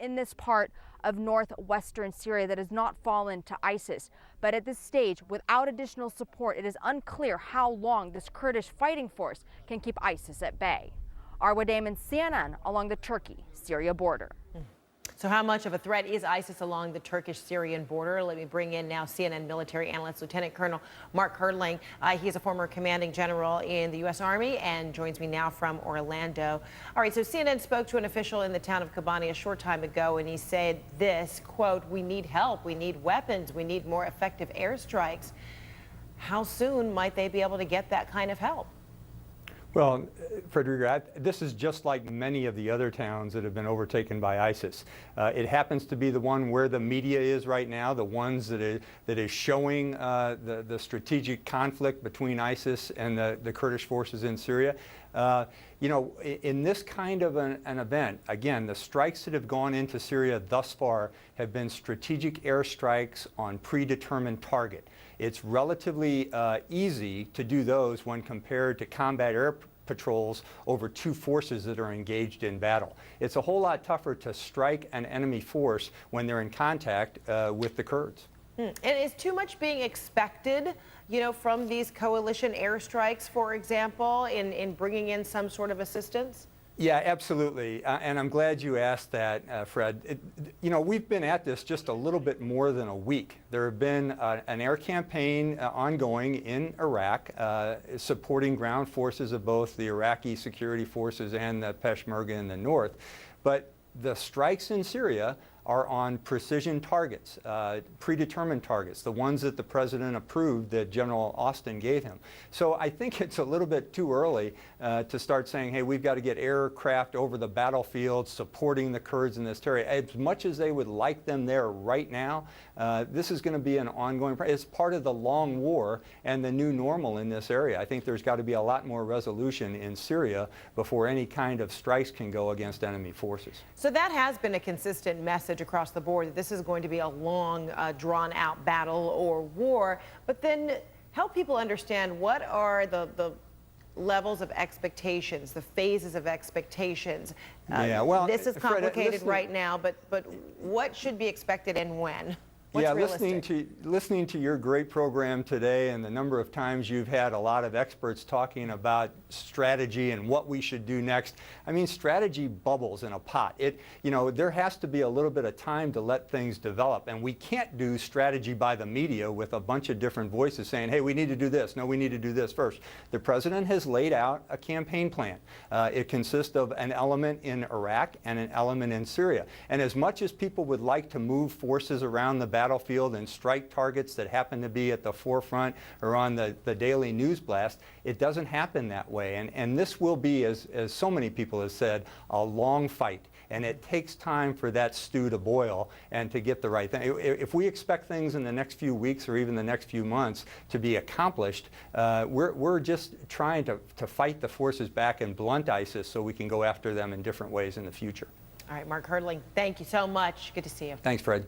in this part of northwestern Syria that has not fallen to ISIS. But at this stage, without additional support, it is unclear how long this Kurdish fighting force can keep ISIS at bay. Arwa Damon, CNN, along the Turkey-Syria border. So how much of a threat is ISIS along the Turkish-Syrian border? Let me bring in now CNN military analyst Lieutenant Colonel Mark Hertling. He is a former commanding general in the U.S. Army and joins me now from Orlando. All right, so CNN spoke to an official in the town of Kobani a short time ago, and he said this, quote, "We need help, we need weapons, we need more effective airstrikes." How soon might they be able to get that kind of help? Well, Frederica, this is just like many of the other towns that have been overtaken by ISIS. It happens to be the one where the media is right now, the ones that is showing the strategic conflict between ISIS and the Kurdish forces in Syria. You know, in this kind of an event, again, the strikes that have gone into Syria thus far have been strategic airstrikes on predetermined target. It's relatively easy to do those when compared to combat air patrols over two forces that are engaged in battle. It's a whole lot tougher to strike an enemy force when they're in contact with the Kurds. And is too much being expected, you know, from these coalition airstrikes, for example, in bringing in some sort of assistance? Yeah, absolutely. And I'm glad you asked that, Fred. You know, we've been at this just a little bit more than a week. There have been an air campaign ongoing in Iraq supporting ground forces of both the Iraqi security forces and the Peshmerga in the north. But the strikes in Syria are on precision targets, predetermined targets, the ones that the president approved that General Austin gave him. So I think it's a little bit too early to start saying, hey, we've got to get aircraft over the battlefield supporting the Kurds in this area. As much as they would like them there right now, this is going to be an ongoing, it's part of the long war and the new normal in this area. I think there's got to be a lot more resolution in Syria before any kind of strikes can go against enemy forces. So that has been a consistent message across the board, that this is going to be a long, drawn-out battle or war. But then help people understand, what are the levels of expectations, the phases of expectations? Yeah, well, this is complicated Fred, right now, but what should be expected and when? What's yeah, realistic? listening to your great program today and the number of times you've had a lot of experts talking about strategy and what we should do next. I mean, strategy bubbles in a pot. You know, there has to be a little bit of time to let things develop, and we can't do strategy by the media with a bunch of different voices saying, hey, we need to do this. No, we need to do this first. The president has laid out a campaign plan. It consists of an element in Iraq and an element in Syria. And as much as people would like to move forces around the battlefield and strike targets that happen to be at the forefront or on the daily news blast, it doesn't happen that way. And this will be, as so many people have said, a long fight. And it takes time for that stew to boil and to get the right thing. If we expect things in the next few weeks or even the next few months to be accomplished, we're just trying to fight the forces back and blunt ISIS so we can go after them in different ways in the future. All right, Mark Hertling, thank you so much. Good to see you. Thanks, Fred.